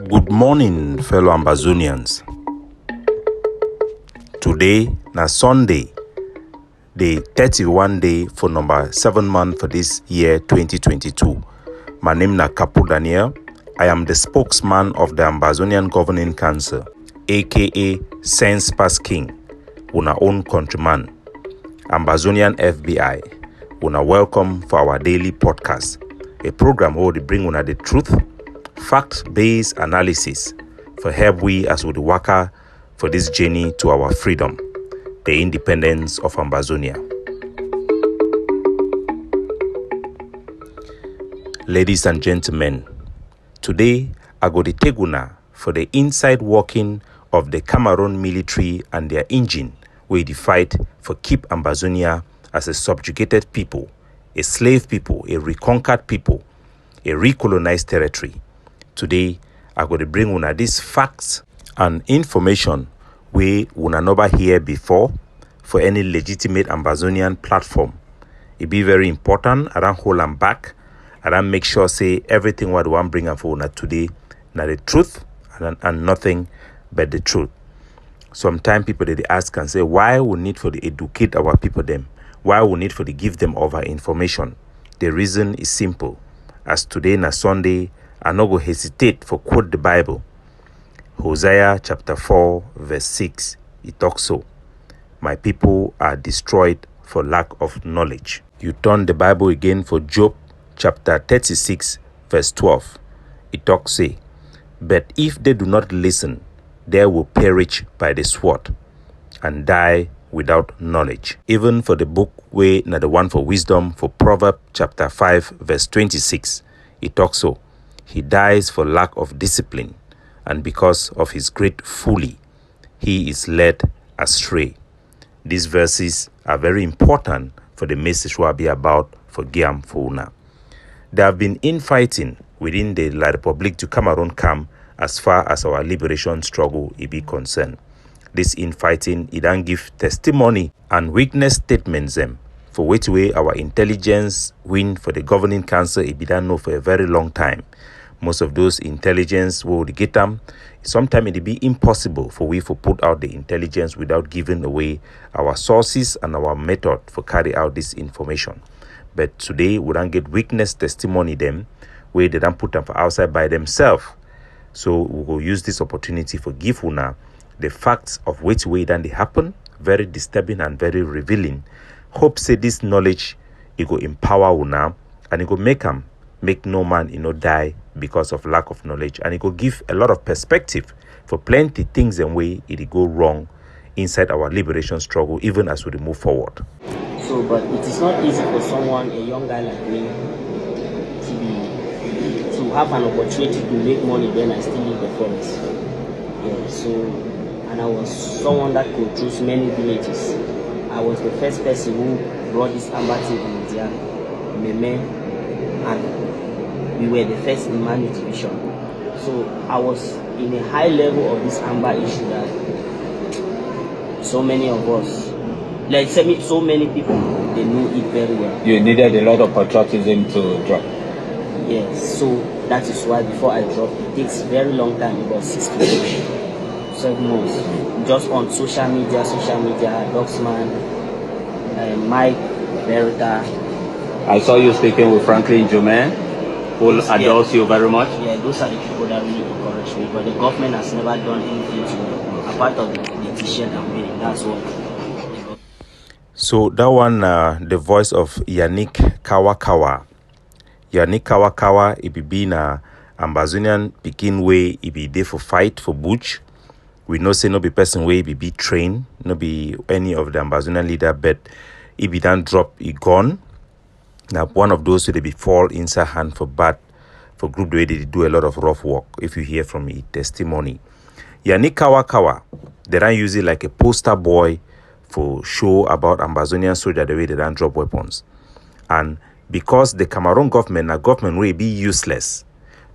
Good morning, fellow Ambazonians. Today na Sunday, the 31 day for number 7 month for this year 2022. My name na Capo Daniel. I am the spokesman of the Ambazonian Governing Council, aka Sense Pass King, una own countryman, Ambazonian FBI. Una welcome for our daily podcast, a program where we bring una the truth, fact-based analysis for help we as we waka for this journey to our freedom, the independence of Ambazonia. Ladies and gentlemen, today I go to take una for the inside working of the Cameroon military and their engine where they fight for keep Ambazonia as a subjugated people, a slave people, a reconquered people, a recolonized territory. Today, I'm going to bring una these facts and information we una never hear before for any legitimate Ambazonian platform. It be very important. I don't hold them back. I don't make sure say everything what I want bring for una today, not the truth and nothing but the truth. Sometimes people they ask and say why we need for the educate our people them, why we need for the give them over information. The reason is simple. As today na Sunday, I no go hesitate for quote the Bible. Hosea chapter 4 verse 6, it talks so. My people are destroyed for lack of knowledge. You turn the Bible again for Job chapter 36 verse 12. It talks say, but if they do not listen, they will perish by the sword and die without knowledge. Even for the book way na the one for wisdom for Proverbs chapter 5 verse 26, it talks so. He dies for lack of discipline, and because of his great folly, he is led astray. These verses are very important for the message we'll be about for Giam Founa. There have been infighting within the La Republique du Cameroon camp as far as our liberation struggle is concerned. This infighting, it don't give testimony and witness statements them for which way our intelligence win for the governing council it be done know for a very long time. Most of those intelligence will get them. Sometimes it be impossible for we to put out the intelligence without giving away our sources and our method for carry out this information. But today we don't get witness testimony them where they don't put them for outside by themselves. So we will use this opportunity for give una the facts of which way then they happen, very disturbing and very revealing. Hope say this knowledge it go empower una and it go make no man die because of lack of knowledge, and it will give a lot of perspective for plenty things and way it go wrong inside our liberation struggle even as we move forward. So but it is not easy for someone, a young guy like me, to have an opportunity to make money when I still leave the forest. Yeah, so and I was someone that controls many villages. I was the first person who brought this amber tea in India, Meme, and we were the first in Manu division. So I was in a high level of this amber issue that so many of us, like so many people, they knew it very well. You needed a lot of patriotism to drop. Yes, so that is why before I drop, it takes very long time, about 6 to 7 months. Just on social media, Dogsman, Mike, Verita. I saw you speaking with Franklin Jumain, who adores you very much. Yeah, those are the people that really encourage me. But the government has never done anything to me, apart of the t-shirt I'm wearing. That's what. So that one, the voice of Yannick Kawakawa. Yannick Kawakawa, it be being a Ambazonian Pekin way, it be there for fight for butch. We know say no be person way be trained, no be any of the Ambazonian leader, but if he don't drop he gone. Now one of those who they be fall inside hand for bad for group the way they do a lot of rough work. If you hear from me testimony. Yannick Kawakawa, they don't use it like a poster boy for show about Ambazonian soldier the way they don't drop weapons. And because the Cameroon government, a government will be useless.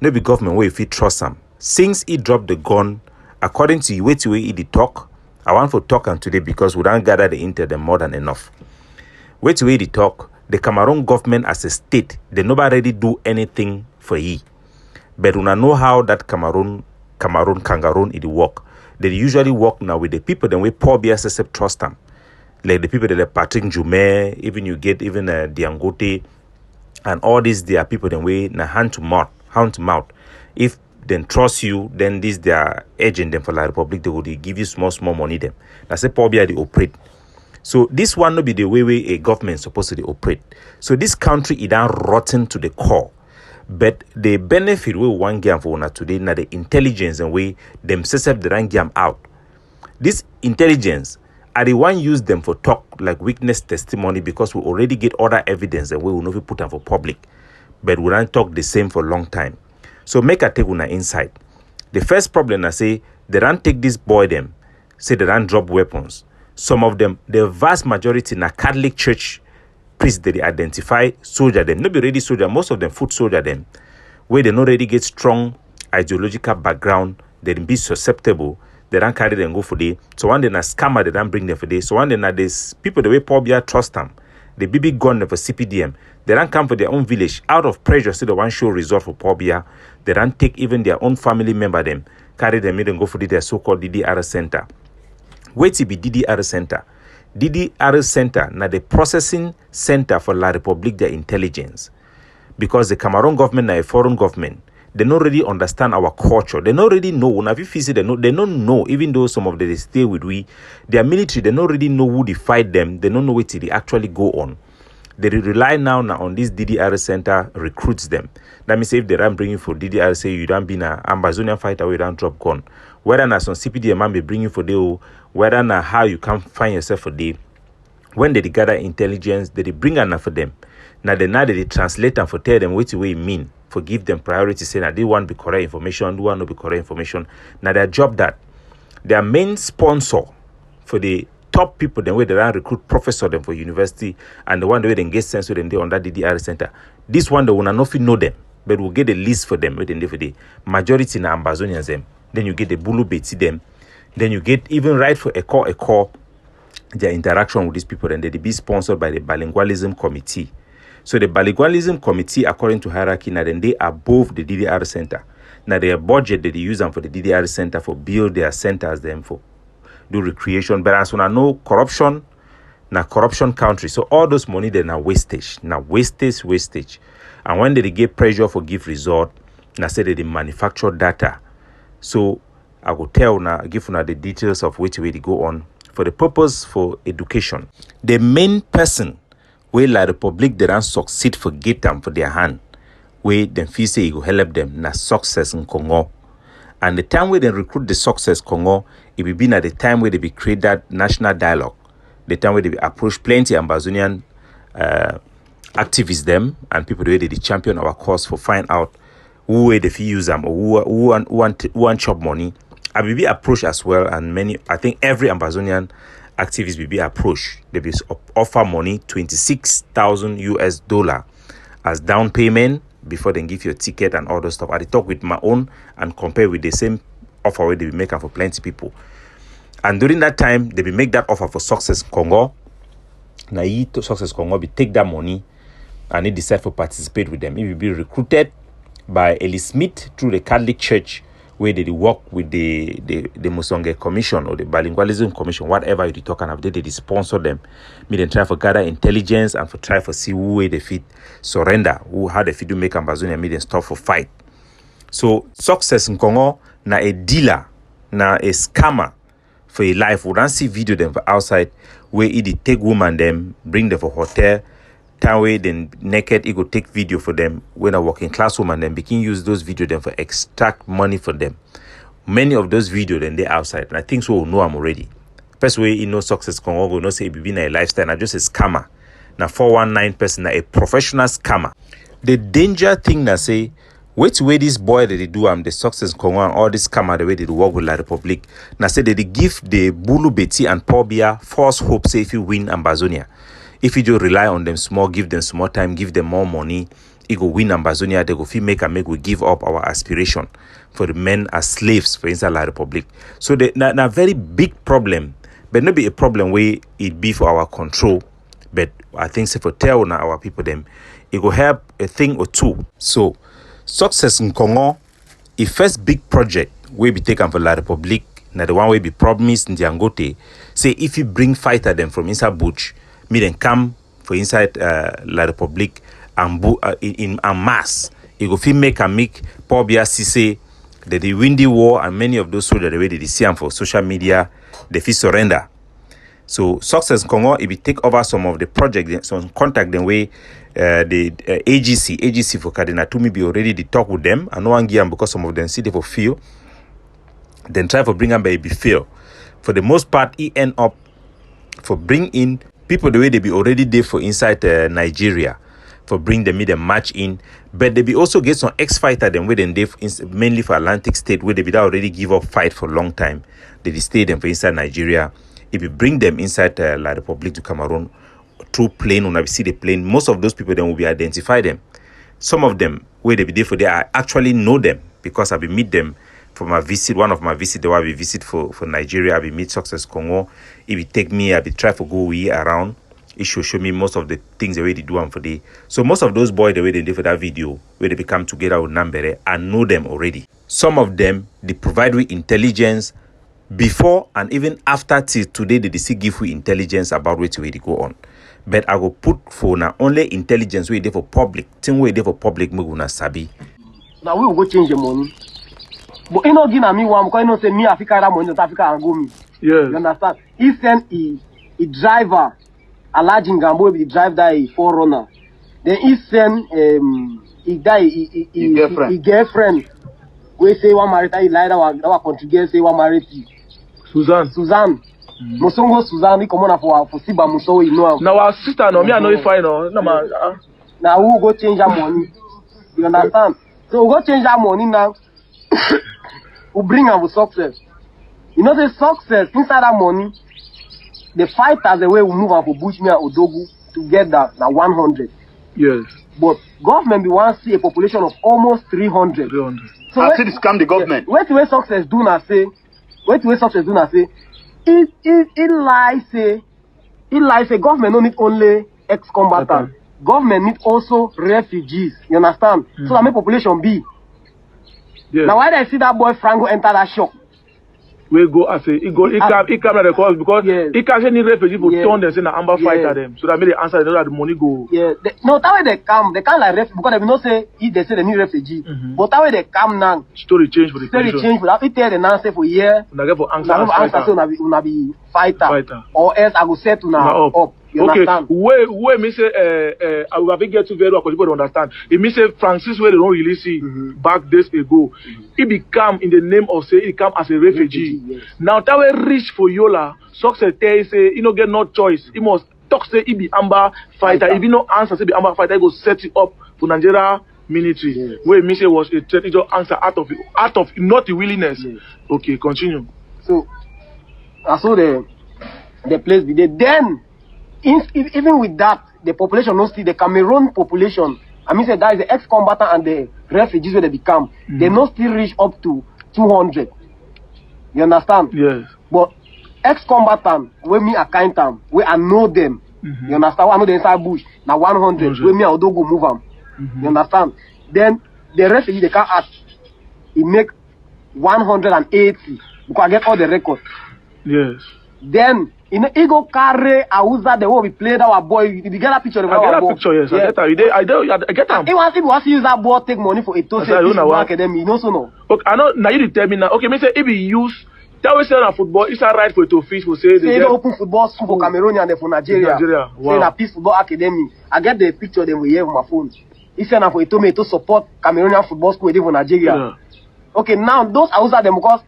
No be government will if you trust them. Since he dropped the gun, according to you, wait he did talk. I want to talk and today because we don't gather the intel them more than enough. Wait he did talk. The Cameroon government as a state, they never really do anything for ye. But we know how that Cameroon Kangaroo, it work. They usually work now with the people that we Paul Biya accept trust them. Like the people that like Patrick Jume, even you get even Diangote, and all these they are people that we na hand to mouth. If then trust you, then this their agent them for La Republic, they will give you small money them. That's a Paul Biya they operate. So this one will be the way a government supposed to operate. So this country is down rotten to the core. But the benefit we one game for una today na the intelligence and way themselves the run game out. This intelligence, I the one use them for talk like witness testimony because we already get other evidence and we will not put them for public. But we don't talk the same for a long time. So make a take una insight. The first problem I say they don't take this boy them, say they don't drop weapons. Some of them, the vast majority na Catholic Church priests they identify soldier them. Not be ready soldier, most of them foot soldier them. Where they not really get strong ideological background, they be susceptible, they don't carry them go for day. So one day na scammer, they don't bring them for day. So one day na these people the way Paul Biya trust them. The BB gun them for CPDM. They don't come for their own village. Out of pressure, so the one show result for Paul Biya. They don't take even their own family member them, carry them in and go for their so-called DDR center. Wait to be DDR center. DDR center na the processing center for La Republique their intelligence. Because the Cameroon government na a foreign government, they don't really understand our culture. They don't really know. Now, if you see, they don't know. Even though some of them they stay with we, their military, they don't really know who they fight them. They don't know what they actually go on. They rely now on this DDR center recruits them. That means if they don't bring you for DDR, say you don't be an Ambazonian fighter, we don't drop gun. Whether na some CPD man be bringing for the, whether na how you can find yourself for the, when they gather intelligence, they bring enough for them. Now they translate and for tell them what way mean. For give them priority, say that they want to be correct information, they want to be correct information. Now their job that their main sponsor for the top people, then where they recruit professor them for university, and the one way they get sense with them they on that DDR center. This one they will not know them, but we'll get a list for them within for the majority na Ambazonians them. Then you get the Bulu Beti them. Then you get even right for a call their interaction with these people, and they be sponsored by the bilingualism committee. So the bilingualism committee, according to hierarchy, now then they are above the DDR center. Now their budget that they use them for the DDR center for build their centers them for do recreation. But as when I know corruption, now corruption country. So all those money they now wastage. Now wastage. And when they get pressure for give result, now say that they manufacture data. So I will tell now, give now the details of which way they go on for the purpose for education. The main person where La Republique they don't succeed for get them for their hand, where them feel say it will help them na success in Congo. And the time where they recruit the success Congo, it will be at the time where they be create that national dialogue. The time where they approach plenty Ambazonian activists them and people where they champion our cause for find out who way they use them or who want chop money. I will be approached as well, and many, I think every Ambazonian activist will be approached. They will offer money, $26,000 as down payment before they give you a ticket and all those stuff. I talk with my own and compare with the same offer where they will make for plenty people. And during that time, they will make that offer for Success Congo. Now, to Success Congo, we take that money and they decide to participate with them. It will be recruited by Eli Smith through the Catholic Church, where they work with the Musonge Commission or the Bilingualism Commission, whatever you talk about, they sponsor them. Me then try for gather intelligence and for try for see who way they fit surrender, how they fit do make Ambazonia, me then stop for fight. So Success in Congo na a dealer, na a scammer for a life. We don't see video them for outside where he take woman them, bring them for hotel. Time way then naked, he go take video for them. When a working class woman then begin use those video them for extract money for them. Many of those video then they outside, and I think so know I'm already. First way he know Success Congo go no say it be a lifestyle, not just a scammer. Now 419 person, a professional scammer. The danger thing that say, which way this boy that they do the Success Congo and all this scammer the way they work with La Republique. Now say that they give the Bulu Beti and Paul Biya false hope say if you win Ambazonia. If you just rely on them small, give them small time, give them more money, it go win Ambazonia, they go feel make we give up our aspiration for the men as slaves for inside La Republique. So na very big problem, but not be a problem where it be for our control. But I think say for tell now our people them, it go help a thing or two. So Success in Congo, a first big project we be taken for La Republique, now the one we be promised in the Angote, say if you bring fighter them from inside Bush, me then come for inside La Republique and in mass. It go fit make Pobia say that they win the war, and many of those soldiers the way they see them for social media, they fit surrender. So Success Congo, if we take over some of the project, some contact them way the AGC for Kadena Tumi be already they talk with them, and no one give them because some of them see they for feel. Then try for bring them by be fail. For the most part, he end up for bring in people the way they be already there for inside Nigeria, for bring them in the match in. But they be also get some ex-fighter them where they mainly for Atlantic State where they be already give up fight for a long time. They stay them for inside Nigeria. If you bring them inside La Republique to Cameroon through plane, when I see the plane, most of those people then will be identify them. Some of them where they be there for there, I actually know them because I be meet them for my visit. One of my visit, the one I visit for Nigeria, I be meet Success Congo. If you take me, I be try for go around. It show me most of the things the way they do them for the. So most of those boys the way they did for that video, where they become together with Nambere, I know them already. Some of them they provide with intelligence before and even after till today they still give you intelligence about where they go on. But I go put for now only intelligence where they for public. Thing where they for public me gonna sabi. Now we will go change the money. But you know give me one because you know say me Africa that money to Africa and go me. Yes. You understand? He send a driver, a large in Gambo will drive that a forerunner. Then he send he girlfriend. We say one married he lie that contribute say one married. Suzanne. Mosongo Suzanne, come on for Siba Muso, you know. Now our sister, no, me, I know if I know. Now we go change our money. You understand? So we go change our money now. We bring our success. You know the success inside that money. The fighters the way we move on for Bushmere and Odogu together now 100. Yes. But government we want to see a population of almost 300. 300. So I see this scam the government. Wait till success do not say. It lies say government don't need only ex-combatants. Government need also refugees. You understand? So that make population be. Yes. Now why did I see that boy Franco enter that shop? We go as a he come at the cause because he can't any refugee for turn them say na Amber fighter them. So that make the answer they know that the money go. Yeah. No, that way they come like refugee because they not say if they say they need refugee. But that way they come now. Story change for the story change for that. It tell the answer for year. Una get for answer. So una be fighter. Or else I go set una up. You okay, understand? Where me say I will have get to very well because people don't understand. It means say Francis where they don't really see back days ago. He become in the name of say he come as a refugee. Yes. Now that way reach for Yola, success tell say he no get no choice. He must talk say he be Amber fighter. If he no answer say be Amber fighter, he go set it up for Nigeria military. Yes. Where me say was a strategic answer out of not the willingness. Yes. Okay, continue. So I saw the place be there. Then even with that, the population no still the Cameroon population. I mean, say that is the ex-combatant and the refugees where they become. They no still reach up to 200. You understand? Yes. But ex-combatant, where me account them, where I know them. You understand? Where I know the inside bush. Now 100. Where me I go move them. You understand? Then the refugees they can ask. It make 180 because I get all the records. Yes. Then in the ego carry Auza the way we played our boy. Did you get that picture? I get that picture, yes. Yeah. I get that. If you want to use that boy, take money for a total academy, you know so no. Okay, I know now you tell me now. Okay, me say if he use that way say on football, it's a right for it to fish for say they get open football school for Cameroon and for Nigeria. Wow. Say na Peace Football Academy. I get the picture them we have on my phone. He said for it to support Cameroonian football school for Nigeria. Yeah. Okay, now those Auza them because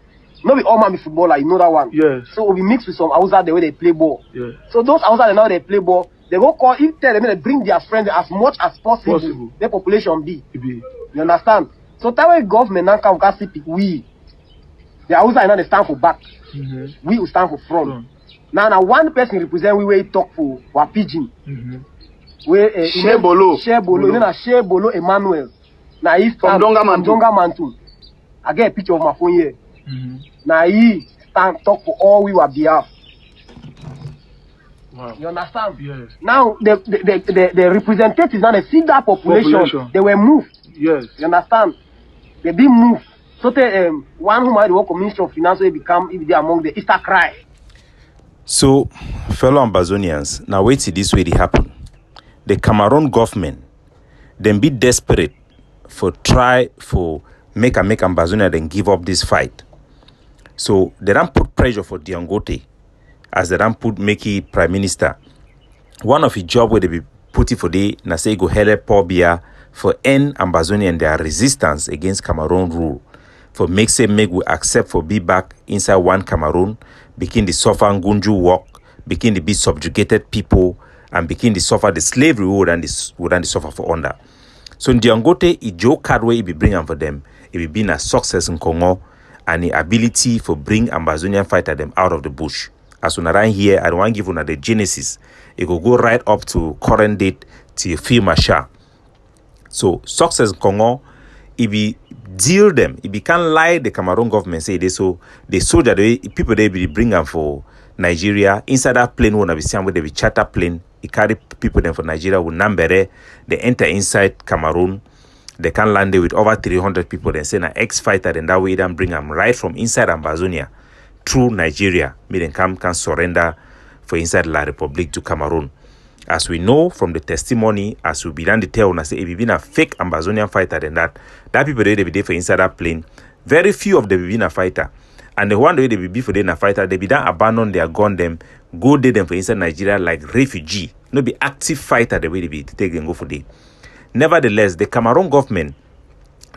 no be all man be footballer, you know that one. Yes. So we mix with some Auza the way they play ball. Yeah. So those Auza they now they play ball. They go call if tell them they bring their friends as much as possible. Their population be. You understand? So that way government now can see we. The Auza now they stand for back. We will stand for front. Now one person represent we will talk for our pidgin. Where Shebolo. You know na Shebolo Emmanuel. Now he stand from Donga Mantu. I get a picture of my phone here. Now he stand talk for all we were behalf. Wow. You understand? Yes. Now the representatives now they see that population. They were moved. Yes. You understand? They didn't move So one who might work on Ministry of Finance will become if they among the Easter cry. So, fellow Ambazonians, now wait till this way they happen. The Cameroon government, then be desperate for try for make Ambazonia then give up this fight. So they don't put pressure for Dangote as they don't put make it prime minister. One of his job where they be put it for the na say go help Pobia for end Ambazonia and their resistance against Cameroon rule. For make we accept for be back inside one Cameroon, begin the suffer Ngunju work, begin to be subjugated people, and begin to suffer the slavery would and the suffer for under. So in Dangote, a joke card way it be bring for them, it be been a success in Congo and the ability for bring Ambazonian fighter them out of the bush. As when around here, I don't want to give you the genesis. It will go right up to current date to Phil Masha. So success in Congo, if we deal them, if we can't lie the Cameroon government say they so the soldier the people they be bring them for Nigeria inside that plane one be seen where they be charter plane. It carry people them for Nigeria with Nambere. They enter inside Cameroon. They can land there with over 300 people. Then send an ex-fighter. Then that way they bring them right from inside Ambazonia through Nigeria. Me then can surrender for inside La Republic to Cameroon. As we know from the testimony, as we began to tell, I say if you been a fake Ambazonian fighter, then that people they be there for inside that plane. Very few of them be been a fighter. And the one way they be for them a fighter, they be done abandon their gun them, go there them for inside Nigeria like refugee. No be active fighter the way they be take and go for them. Nevertheless, the Cameroon government,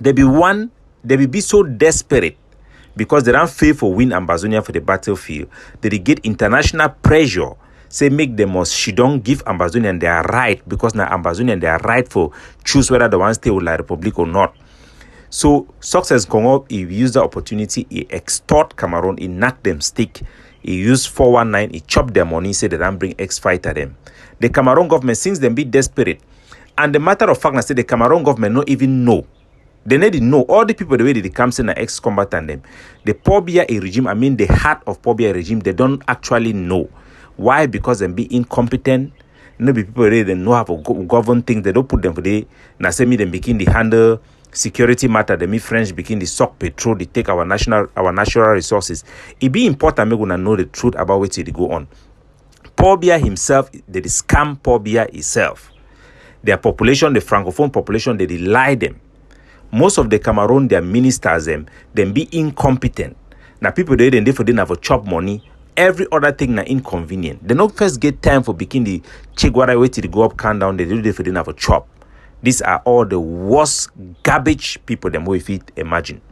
they be so desperate because they don't fail for win Ambazonia for the battlefield. They get international pressure. Say make them must she don't give Ambazonian their right because now Ambazonian their right for choose whether the one stay with La Republic or not. So Success Congo, he used the opportunity, he extort Cameroon, he knock them stick, he used 419, he chop their money, say they don't bring ex-fighter them. The Cameroon government, since them be desperate, and the matter of fact, I say the Cameroon government not even know. They need to know all the people the way they come in an ex-combatant them. The Pobia regime, I mean the heart of Pobia regime, they don't actually know. Why? Because they be incompetent. No be people they know how to govern things. They don't put them for the na say me them begin the handle security matter. They me French begin the suck petrol. They take our natural resources. It be important me gonna know the truth about what they go on. Pobia himself, they scam Pobia itself. Their population, the francophone population, they lie them. Most of the Cameroon, their ministers them be incompetent. Now people they for them have a chop money. Every other thing na inconvenient. They don't first get time for begin the chigwara way to go up, count down. They do it for them have a chop. These are all the worst garbage people them if you imagine.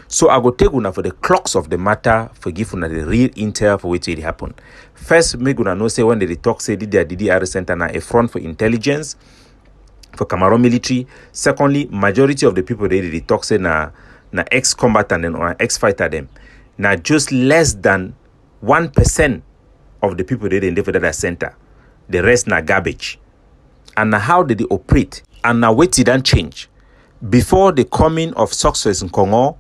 So I go take una for the clocks of the matter, forgive una the real intel for which it happen. First, make una know say when they talk say did their DDR center na a front for intelligence for Cameroon military. Secondly, majority of the people they talk say na ex-combatant and or ex-fighter them. Now just less than 1% of the people they for that center. The rest na garbage. And now how did they operate? And now wait till that change. Before the coming of Success in Congo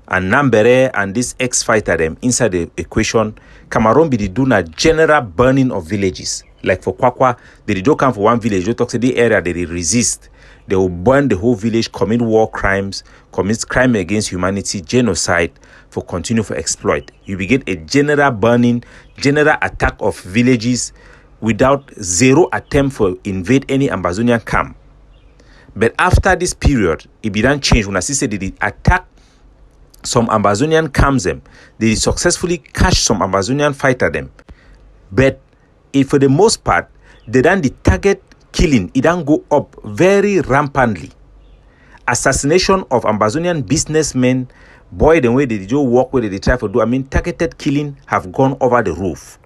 and Nambere and this ex-fighter them inside the equation, Cameroon be doing a general burning of villages. Like for Kwakwa, they don't come for one village. They talk to the area they resist. They will burn the whole village, commit war crimes, commit crime against humanity, genocide, for continue for exploit. You will get a general burning, general attack of villages without zero attempt for invade any Ambazonian camp. But after this period, it began change. When I see they attack some Ambazonian camps them, they successfully catch some Ambazonian fighter them. But if for the most part, they done the target killing, it don't go up very rampantly. Assassination of Ambazonian businessmen, boy, the way they do work, where they try to do, I mean, targeted killing have gone over the roof.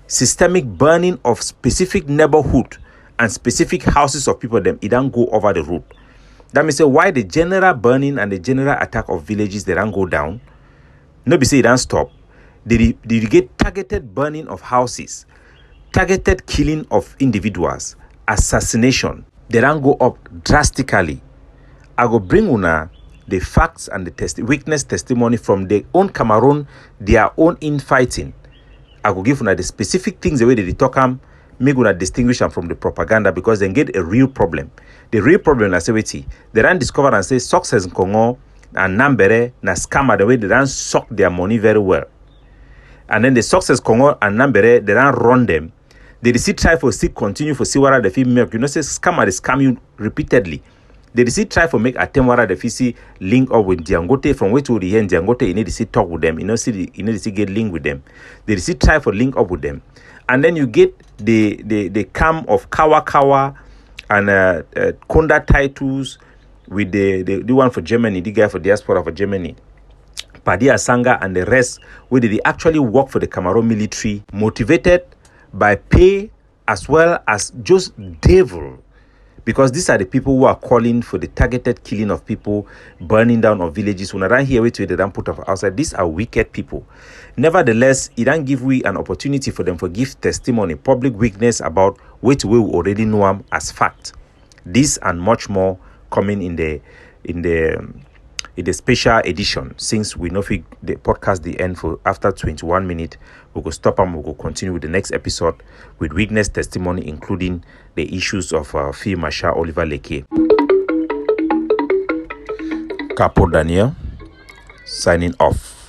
Systemic burning of specific neighborhood and specific houses of people, them, it don't go over the roof. That means say why the general burning and the general attack of villages, they don't go down. Nobody say it don't stop. They get targeted burning of houses, targeted killing of individuals, assassination, they don't go up drastically. I go bring una the facts and the witness testimony from their own Cameroon, their own infighting. I go give una the specific things the way they talk them, make una distinguish them from the propaganda because they get a real problem. The real problem, I say, they don't discover and say Success in Congo, and Nambere na scammer the way they don't suck their money very well. And then the success Congo and Nambere, they don't run them. They still try for still continue for see what the fee milk. You know, say scammer is scam you repeatedly. They still try for make attempt what the fee link up with Diangote from where to the end Diangote. You need to see talk with them. You know, see you need to see get link with them. They still try for link up with them, and then you get the camp of Kawa and Konda titles with the one for Germany, the guy for diaspora for Germany. Padi Asanga and the rest, where they actually work for the Cameroon military, motivated by pay as well as just devil. Because these are the people who are calling for the targeted killing of people, burning down of villages. When I don't hear which way they don't put up outside, these are wicked people. Nevertheless, it don't give we an opportunity for them to give testimony, public witness about which we already know them as fact. This and much more coming in the special edition. Since we know the podcast the end for after 21 minutes, we will stop and we will continue with the next episode with witness testimony, including the issues of Field Marshal Oliver Leke. Capo Daniel signing off.